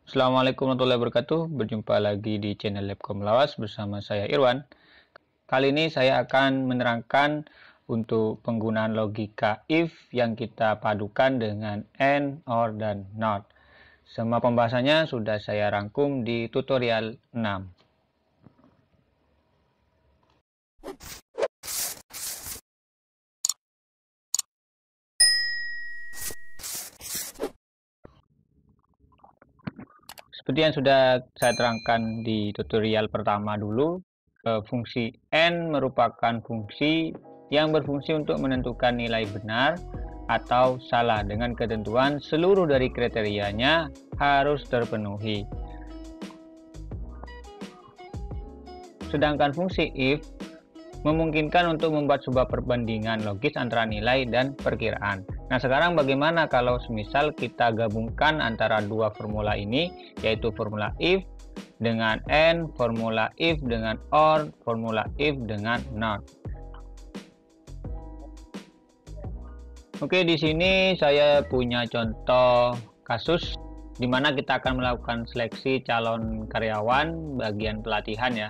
Assalamualaikum warahmatullahi wabarakatuh. Berjumpa lagi di channel Labcom Lawas bersama saya Irwan. Kali ini saya akan menerangkan untuk penggunaan logika if yang kita padukan dengan and, or, dan not. Semua pembahasannya sudah saya rangkum di tutorial 6. Seperti yang sudah saya terangkan di tutorial pertama dulu, fungsi and merupakan fungsi yang berfungsi untuk menentukan nilai benar atau salah dengan ketentuan seluruh dari kriterianya harus terpenuhi. Sedangkan fungsi if memungkinkan untuk membuat sebuah perbandingan logis antara nilai dan perkiraan. Nah, sekarang bagaimana kalau semisal kita gabungkan antara dua formula ini, yaitu formula if dengan and, formula if dengan or, formula if dengan not. Oke, di sini saya punya contoh kasus di mana kita akan melakukan seleksi calon karyawan bagian pelatihan ya.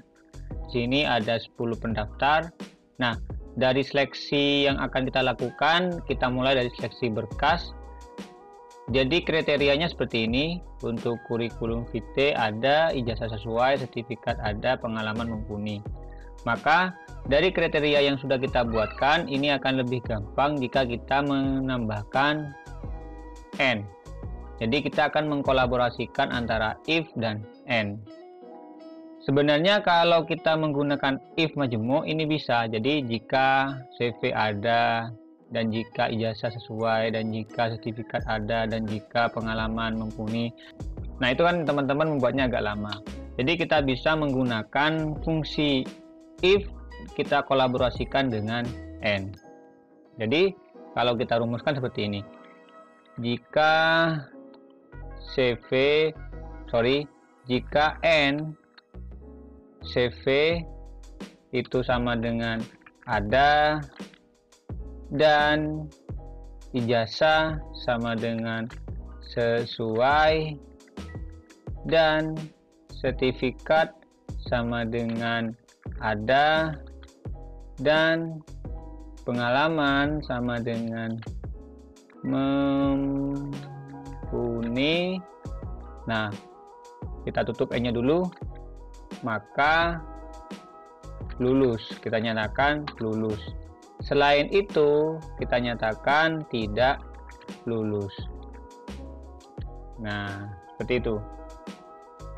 Sini ada 10 pendaftar. Nah, dari seleksi yang akan kita lakukan, kita mulai dari seleksi berkas. Jadi kriterianya seperti ini. Untuk kurikulum vitae ada, ijazah sesuai, sertifikat ada, pengalaman mumpuni. Maka dari kriteria yang sudah kita buatkan, ini akan lebih gampang jika kita menambahkan and. Jadi kita akan mengkolaborasikan antara if dan and. Sebenarnya kalau kita menggunakan if majemuk ini bisa. Jadi jika CV ada, dan jika ijazah sesuai, dan jika sertifikat ada, dan jika pengalaman mumpuni. Nah, itu kan teman-teman membuatnya agak lama. Jadi kita bisa menggunakan fungsi if kita kolaborasikan dengan and. Jadi kalau kita rumuskan seperti ini. Jika and CV itu sama dengan ada dan ijazah sama dengan sesuai dan sertifikat sama dengan ada dan pengalaman sama dengan mumpuni. Nah, kita tutup N-nya dulu. Maka lulus, kita nyatakan lulus. Selain itu, kita nyatakan tidak lulus. Nah, seperti itu.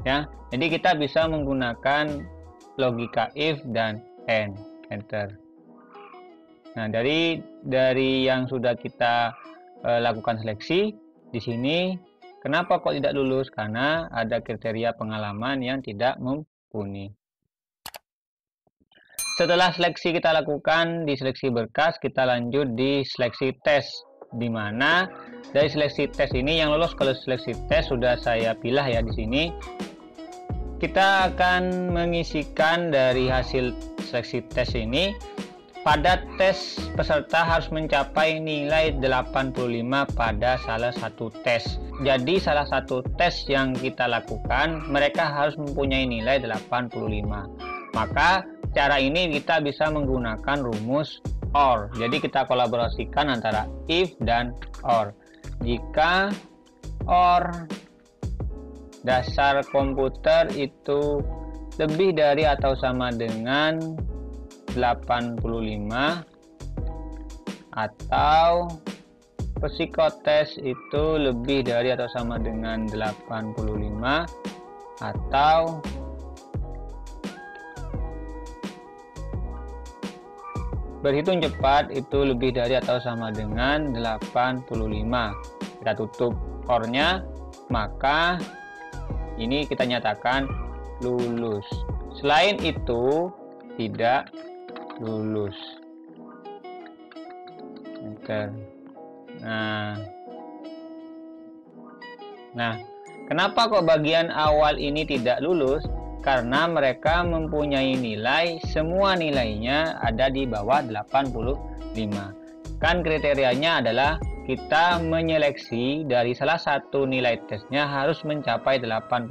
Ya, jadi kita bisa menggunakan logika if dan and. Enter. Nah, dari yang sudah kita lakukan seleksi di sini, kenapa kok tidak lulus? Karena ada kriteria pengalaman yang tidak mumpuni. Setelah seleksi kita lakukan di seleksi berkas, kita lanjut di seleksi tes, di mana dari seleksi tes ini yang lolos kalau seleksi tes sudah saya pilih ya di sini. Kita akan mengisikan dari hasil seleksi tes ini. Pada tes peserta harus mencapai nilai 85 pada salah satu tes. Jadi salah satu tes yang kita lakukan, mereka harus mempunyai nilai 85. Maka cara ini kita bisa menggunakan rumus or. Jadi kita kolaborasikan antara if dan or. Jika or dasar komputer itu lebih dari atau sama dengan 85 atau psikotes itu lebih dari atau sama dengan 85 atau berhitung cepat itu lebih dari atau sama dengan 85. Kita tutup or-nya, maka ini kita nyatakan lulus. Selain itu tidak lulus. Enter. Nah, kenapa kok bagian awal ini tidak lulus? Karena mereka mempunyai nilai, semua nilainya ada di bawah 85. Kan kriterianya adalah kita menyeleksi dari salah satu nilai tesnya harus mencapai 85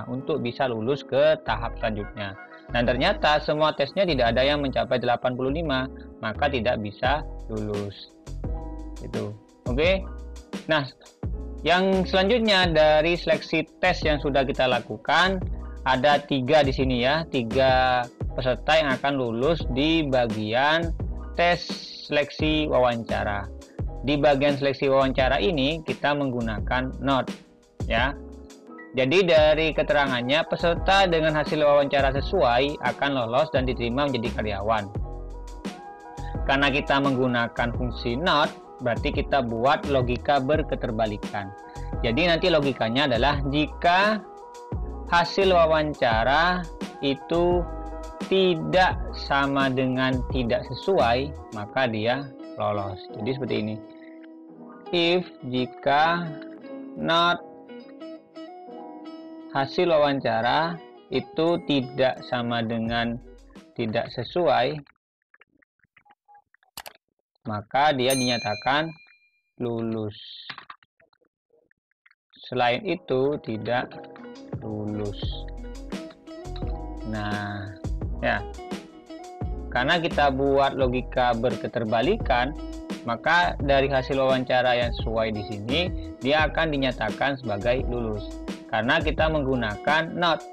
untuk bisa lulus ke tahap selanjutnya. Dan ternyata semua tesnya tidak ada yang mencapai 85, maka tidak bisa lulus. Itu. Oke. Nah, yang selanjutnya dari seleksi tes yang sudah kita lakukan, ada 3 di sini ya, 3 peserta yang akan lulus di bagian tes seleksi wawancara. Di bagian seleksi wawancara ini kita menggunakan not ya. Jadi dari keterangannya, peserta dengan hasil wawancara sesuai akan lolos dan diterima menjadi karyawan. Karena kita menggunakan fungsi not, berarti kita buat logika berketerbalikan. Jadi nanti logikanya adalah jika hasil wawancara itu tidak sama dengan tidak sesuai, maka dia lolos. Jadi seperti ini. If jika not hasil wawancara itu tidak sama dengan tidak sesuai, maka dia dinyatakan lulus. Selain itu tidak lulus. Nah, ya. Karena kita buat logika berketerbalikan, maka dari hasil wawancara yang sesuai di sini dia akan dinyatakan sebagai lulus. Karena kita menggunakan not.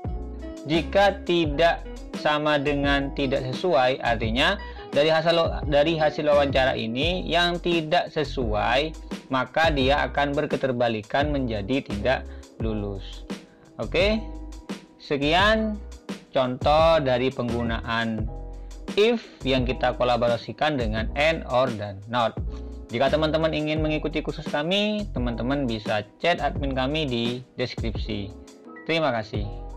Jika tidak sama dengan tidak sesuai, artinya dari hasil wawancara ini yang tidak sesuai, maka dia akan berketerbalikan menjadi tidak lulus. Oke. Sekian contoh dari penggunaan if yang kita kolaborasikan dengan and, or, dan not. Jika teman-teman ingin mengikuti kursus kami, teman-teman bisa chat admin kami di deskripsi. Terima kasih.